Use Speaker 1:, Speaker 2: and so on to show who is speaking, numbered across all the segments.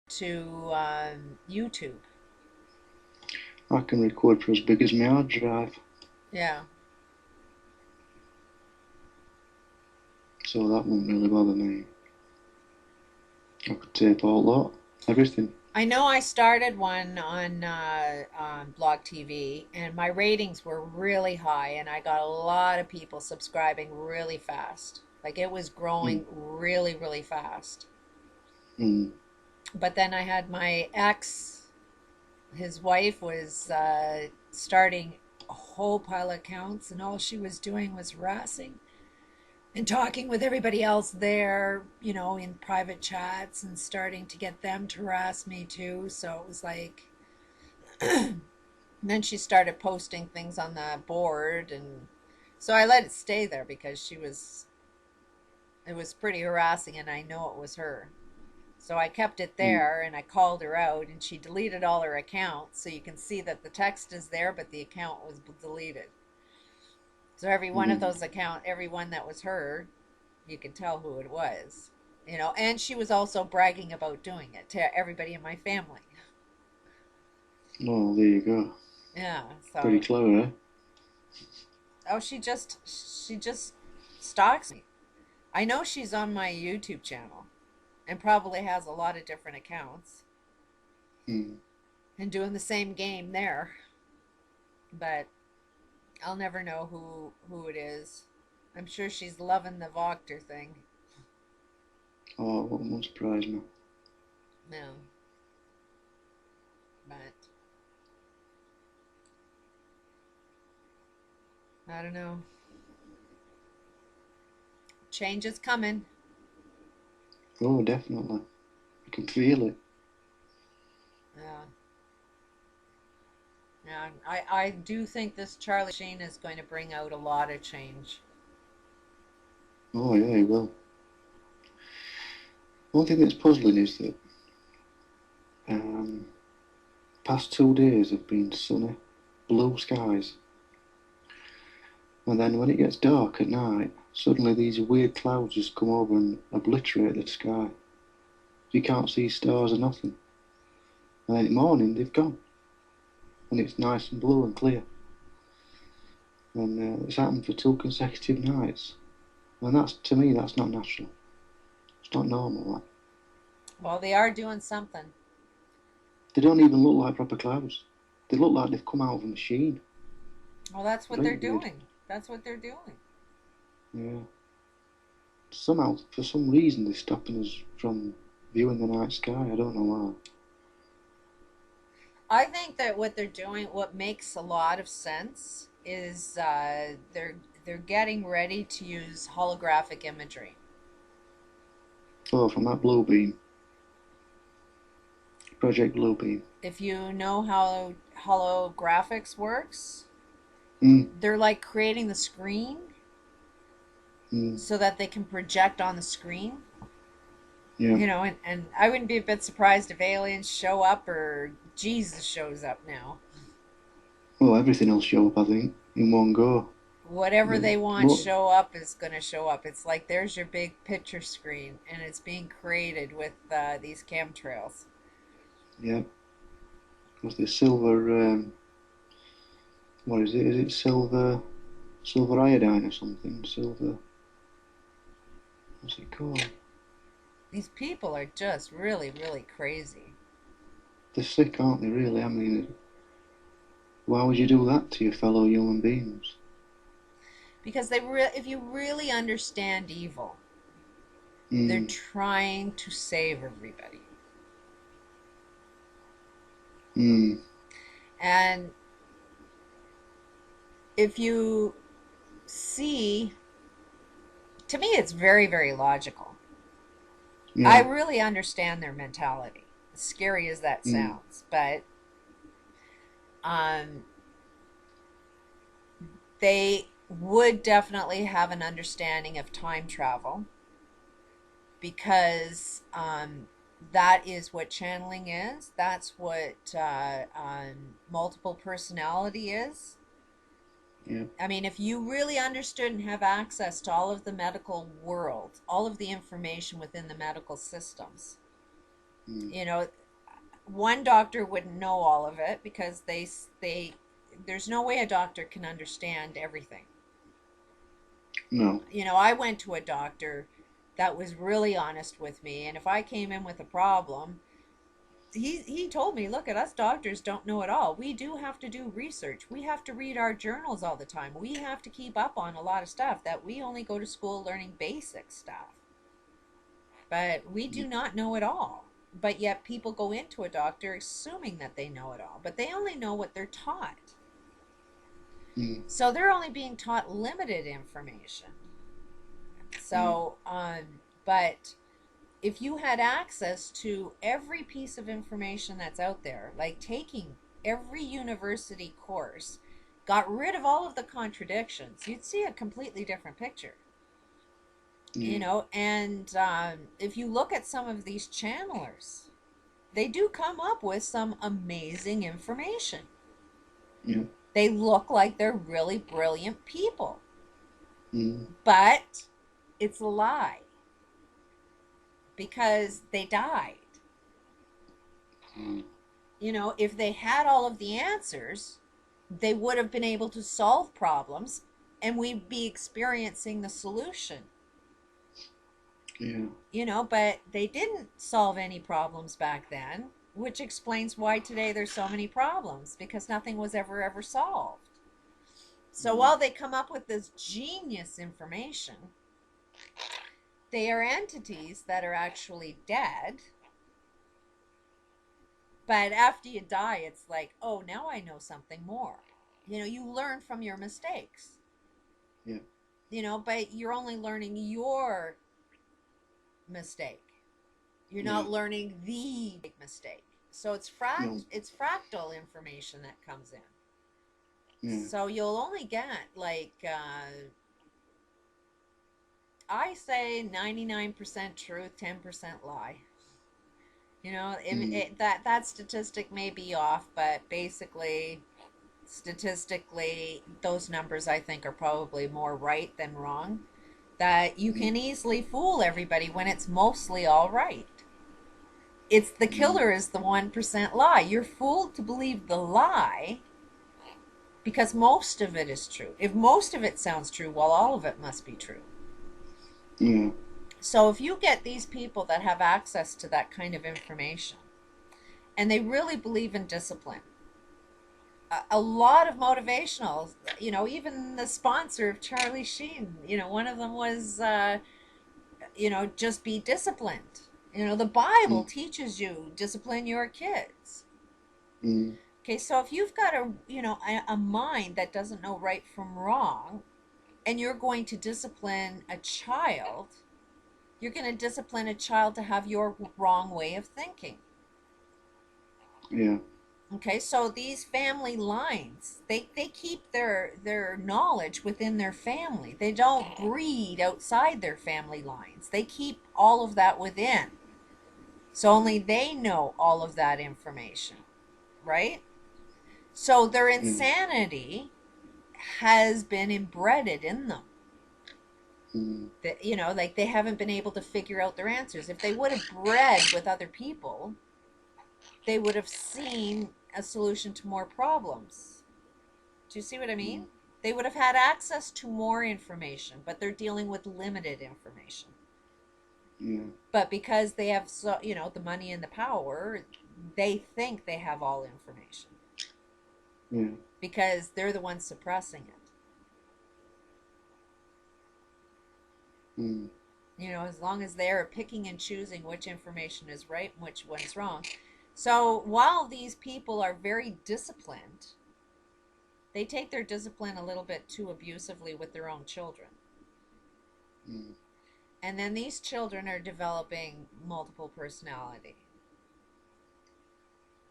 Speaker 1: to YouTube.
Speaker 2: I can record for as big as my hard drive,
Speaker 1: Yeah.
Speaker 2: so that won't really bother me. I could tape all that, everything.
Speaker 1: I know I started one on Blog TV, and my ratings were really high, and I got a lot of people subscribing really fast. Like it was
Speaker 2: Mm,
Speaker 1: growing really, really fast.
Speaker 2: mm,
Speaker 1: But then I had my ex, his wife was starting a whole pile of accounts, and all she was doing was harassing and talking with everybody else there, in private chats and starting to get them to harass me too. So it was like, and then she started posting things on the board. And so I let it stay there because it was pretty harassing and I know it was her. So I kept it
Speaker 2: mm,
Speaker 1: there and I called her out and she deleted all her accounts. So you can see that the text is there, but the account was deleted. So every one of
Speaker 2: mm.
Speaker 1: those every one that was her, you could tell who it was. And she was also bragging about doing it to everybody in my family.
Speaker 2: Oh, there you go.
Speaker 1: Yeah,
Speaker 2: Pretty
Speaker 1: so
Speaker 2: clever, eh?
Speaker 1: oh she just stalks me. I know she's on my YouTube channel and probably has a lot of different accounts
Speaker 2: Mm.
Speaker 1: and doing the same game there, but I'll never know who it is. I'm sure she's loving the Voctor thing.
Speaker 2: Oh, it won't surprise me.
Speaker 1: No, but I don't know. Change is coming.
Speaker 2: Oh, definitely. You can feel it.
Speaker 1: Yeah. Yeah, I do think this Charlie Sheen is going to bring out a lot of change.
Speaker 2: Oh, yeah, you will. One thing that's puzzling is that um, past 2 days have been sunny, blue skies, and then when it gets dark at night, suddenly these weird clouds just come over and obliterate the sky. You can't see stars or nothing. And then in the morning they've gone, and it's nice and blue and clear. And it's happened for 2 consecutive nights. And that's, to me, that's not natural. It's not normal. Like,
Speaker 1: Well, they are doing something.
Speaker 2: they don't even look like proper clouds. They look like they've come out of a machine.
Speaker 1: Well, that's what they're
Speaker 2: Very weird.
Speaker 1: doing. That's what they're doing.
Speaker 2: Yeah. Somehow, for some reason, they're stopping us from viewing the night sky. I don't know why.
Speaker 1: I think that what they're doing, what makes a lot of sense, is they're getting ready to use holographic imagery.
Speaker 2: Oh, from that blue beam, Project Blue Beam.
Speaker 1: If you know how holographics works,
Speaker 2: Mm,
Speaker 1: they're like creating the screen
Speaker 2: mm,
Speaker 1: so that they can project on the screen.
Speaker 2: yeah.
Speaker 1: And I wouldn't be a bit surprised if aliens show up or Jesus shows up now.
Speaker 2: Well, everything will show up, I think, in one go.
Speaker 1: Whatever
Speaker 2: The,
Speaker 1: they want
Speaker 2: mo-
Speaker 1: show up is going to show up. It's like there's your big picture screen, and it's being created with these chemtrails.
Speaker 2: yeah, because the silver, what is it? Is it silver iodine or something? Silver, what's it called?
Speaker 1: These people are just really, really crazy.
Speaker 2: They're sick, aren't they, really? I mean, why would you do that to your fellow human beings?
Speaker 1: Because if you really understand evil, they're
Speaker 2: Mm,
Speaker 1: trying to save everybody.
Speaker 2: mm,
Speaker 1: And if you see, to me, it's very, very logical. I
Speaker 2: yeah,
Speaker 1: really understand their mentality, as scary as that
Speaker 2: mm,
Speaker 1: sounds, but um, they would definitely have an understanding of time travel because that is what channeling is. That's what multiple personality is.
Speaker 2: yeah,
Speaker 1: I mean, if you really understood and have access to all of the medical world, all of the information within the medical systems,
Speaker 2: Mm.
Speaker 1: You know, one doctor wouldn't know all of it because they there's no way a doctor can understand everything.
Speaker 2: No.
Speaker 1: You know, I went to a doctor that was really honest with me, and if I came in with a problem, he told me, look, at us doctors don't know it all. We do have to do research. We have to read our journals all the time. We have to keep up on a lot of stuff that we only go to school learning basic stuff. But we do
Speaker 2: Mm.
Speaker 1: not know it all. But yet people go into a doctor assuming that they know it all, but they only know what they're taught.
Speaker 2: Mm.
Speaker 1: So they're only being taught limited information.
Speaker 2: Yeah.
Speaker 1: So, but if you had access to every piece of information that's out there, like taking every university course, got rid of all of the contradictions, you'd see a completely different picture. You
Speaker 2: Yeah.
Speaker 1: know, and if you look at some of these channelers, they do come up with some amazing information.
Speaker 2: Yeah.
Speaker 1: They look like they're really brilliant people,
Speaker 2: Mm.
Speaker 1: but it's a lie because they died.
Speaker 2: Mm.
Speaker 1: You know, if they had all of the answers, they would have been able to solve problems and we'd be experiencing the solution.
Speaker 2: Yeah.
Speaker 1: You know, but they didn't solve any problems back then, which explains why today there's so many problems because nothing was ever solved. So
Speaker 2: Mm.
Speaker 1: while they come up with this genius information, they are entities that are actually dead. But after you die, it's like, oh, now I know something more. You know, you learn from your mistakes.
Speaker 2: Yeah.
Speaker 1: You know, but you're only learning your mistake. You're
Speaker 2: Yeah.
Speaker 1: not learning the big mistake. So
Speaker 2: No.
Speaker 1: it's fractal information that comes in.
Speaker 2: Yeah.
Speaker 1: So you'll only get like I say 99% truth, 10% lie. You know,
Speaker 2: Mm.
Speaker 1: that statistic may be off, but basically, statistically, those numbers I think are probably more right than wrong. That you
Speaker 2: Mm.
Speaker 1: can easily fool everybody when it's mostly all right. It's the
Speaker 2: Mm.
Speaker 1: killer is the 1% lie. You're fooled to believe the lie because most of it is true. If most of it sounds true, well, all of it must be true.
Speaker 2: Yeah.
Speaker 1: So if you get these people that have access to that kind of information and they really believe in discipline, a lot of motivational, you know, even the sponsor of Charlie Sheen, you know, one of them was, you know, just be disciplined. You know, the Bible
Speaker 2: Mm.
Speaker 1: teaches you discipline your kids.
Speaker 2: Mm.
Speaker 1: Okay, so if you've got a, you know, a mind that doesn't know right from wrong, and you're going to discipline a child, you're going to discipline a child to have your wrong way of thinking.
Speaker 2: Yeah.
Speaker 1: Okay, so these family lines, they keep their knowledge within their family. They don't breed outside their family lines. They keep all of that within. So only they know all of that information, right? So their
Speaker 2: Yeah.
Speaker 1: insanity has been embedded in them.
Speaker 2: Mm.
Speaker 1: That, you know, like they haven't been able to figure out their answers. If they would have bred with other people, they would have seen a solution to more problems. Do you see what I
Speaker 2: Mm.
Speaker 1: mean? They would have had access to more information, but they're dealing with limited information.
Speaker 2: Yeah.
Speaker 1: But because they have, so you know, the money and the power, they think they have all information
Speaker 2: Yeah.
Speaker 1: because they're the ones suppressing it.
Speaker 2: Mm.
Speaker 1: You know, as long as they're picking and choosing which information is right and which one's wrong. So while these people are very disciplined, they take their discipline a little bit too abusively with their own children.
Speaker 2: Mm.
Speaker 1: And then these children are developing multiple personality,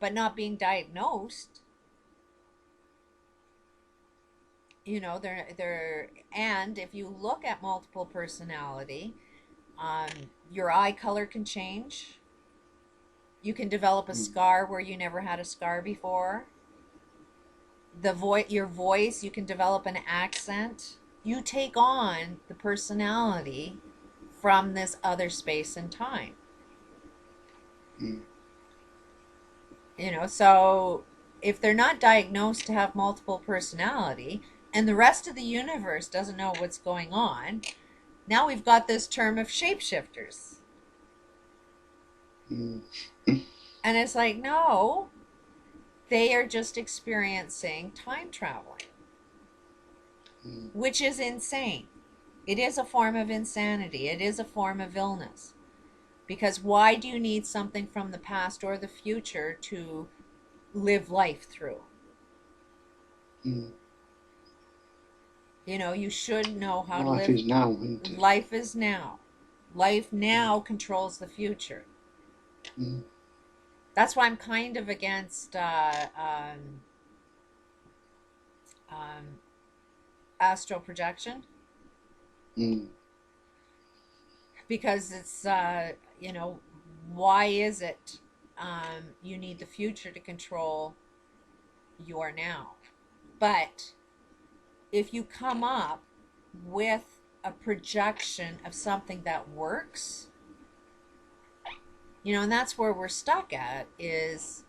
Speaker 1: but not being diagnosed. You know, they're and if you look at multiple personality, um, your eye color can change. You can develop a
Speaker 2: Mm.
Speaker 1: scar where you never had a scar before. Your voice, you can develop an accent. You take on the personality from this other space and time.
Speaker 2: Mm.
Speaker 1: So if they're not diagnosed to have multiple personality and the rest of the universe doesn't know what's going on, now we've got this term of shapeshifters.
Speaker 2: Mm.
Speaker 1: And it's like, no, they are just experiencing time traveling,
Speaker 2: Mm.
Speaker 1: which is insane. It is a form of insanity. It is a form of illness. Because why do you need something from the past or the future to live life through?
Speaker 2: Mm.
Speaker 1: You should know how to
Speaker 2: Life
Speaker 1: live.
Speaker 2: is now, isn't it?
Speaker 1: Life is now. Life
Speaker 2: Mm.
Speaker 1: now controls the future.
Speaker 2: Mm.
Speaker 1: That's why I'm kind of against um, astral projection,
Speaker 2: Mm.
Speaker 1: because it's, why is it you need the future to control your now? But if you come up with a projection of something that works, and that's where we're stuck at, is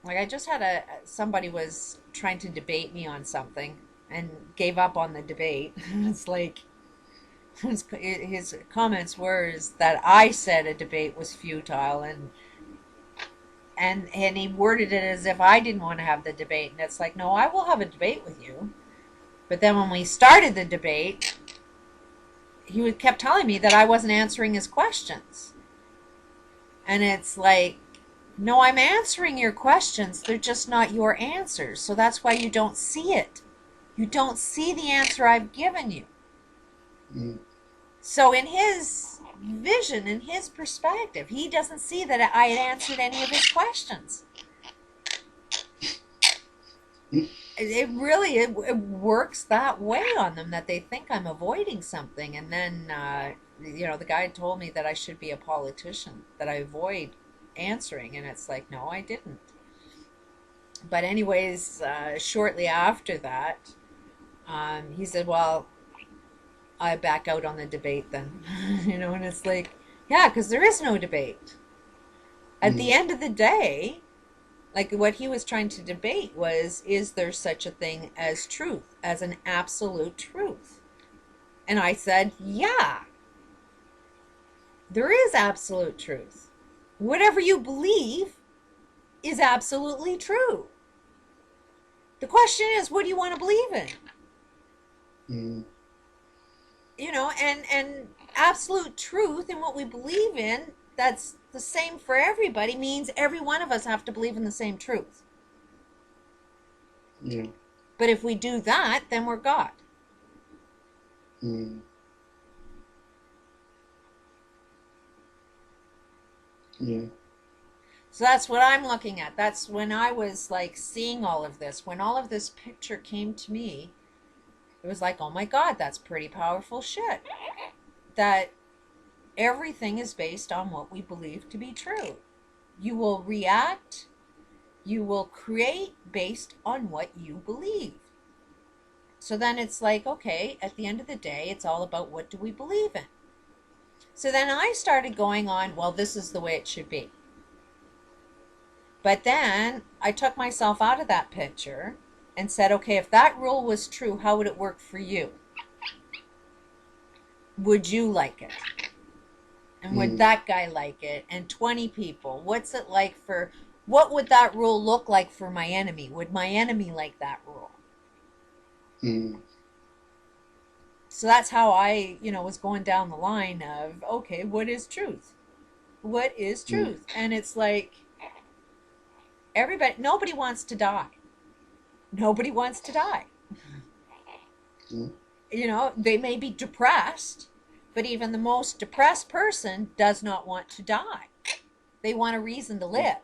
Speaker 1: like I just had somebody was trying to debate me on something and gave up on the debate. It's like his comments were is that I said a debate was futile, and he worded it as if I didn't want to have the debate, and it's like, no, I will have a debate with you. But then when we started the debate, he kept telling me that I wasn't answering his questions. And it's like, no, I'm answering your questions. They're just not your answers. So that's why you don't see it. You don't see the answer I've given you.
Speaker 2: Mm.
Speaker 1: So in his vision, in his perspective, he doesn't see that I had answered any of his questions.
Speaker 2: Mm.
Speaker 1: It works that way on them, that they think I'm avoiding something. And then the guy told me that I should be a politician, that I avoid answering, and it's like, no, I didn't. But anyways, shortly after that, he said, well, I back out on the debate then. And it's like, yeah, because there is no debate at the
Speaker 2: Mm.
Speaker 1: end of the day. Like, what he was trying to debate was, is there such a thing as truth, as an absolute truth? And I said, yeah, there is absolute truth. Whatever you believe is absolutely true. The question is, what do you want to believe in?
Speaker 2: Mm.
Speaker 1: And absolute truth in what we believe in, that's the same for everybody, means every one of us have to believe in the same truth.
Speaker 2: Yeah.
Speaker 1: But if we do that, then we're God.
Speaker 2: Mm. Yeah.
Speaker 1: So that's what I'm looking at. That's when I was like seeing all of this. When all of this picture came to me, it was like, oh my God, that's pretty powerful shit. That everything is based on what we believe to be true. You will react, you will create based on what you believe. So then it's like, okay, at the end of the day, it's all about what do we believe in. So then I started going on, well, this is the way it should be. But then I took myself out of that picture and said, okay, if that rule was true, how would it work for you? Would you like it? And would
Speaker 2: Mm.
Speaker 1: that guy like it? And 20 people. What's it like for, what would that rule look like for my enemy? Would my enemy like that rule?
Speaker 2: Mm.
Speaker 1: So that's how I, was going down the line of, okay, what is truth? What is
Speaker 2: Mm.
Speaker 1: truth? And it's like, nobody wants to die. Nobody wants to die.
Speaker 2: Mm.
Speaker 1: They may be depressed, but even the most depressed person does not want to die. They want a reason to live.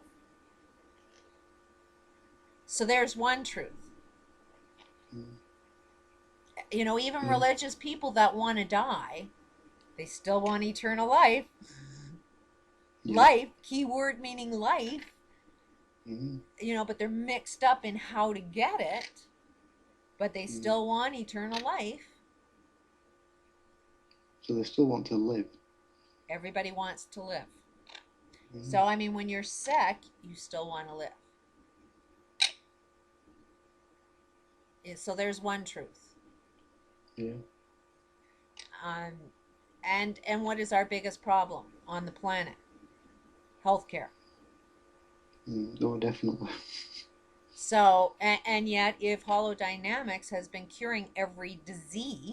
Speaker 1: So there's one truth.
Speaker 2: Mm.
Speaker 1: Even
Speaker 2: Yeah.
Speaker 1: religious people that want to die, they still want eternal life.
Speaker 2: Yeah.
Speaker 1: Life, keyword meaning life,
Speaker 2: Mm.
Speaker 1: but they're mixed up in how to get it, but they
Speaker 2: Mm.
Speaker 1: still want eternal life.
Speaker 2: So they still want to live.
Speaker 1: Everybody wants to live. So, I mean, when you're sick, you still want to live. So there's one truth.
Speaker 2: Yeah.
Speaker 1: Um, and what is our biggest problem on the planet? Healthcare.
Speaker 2: Oh, definitely.
Speaker 1: So, and yet, if holodynamics has been curing every disease,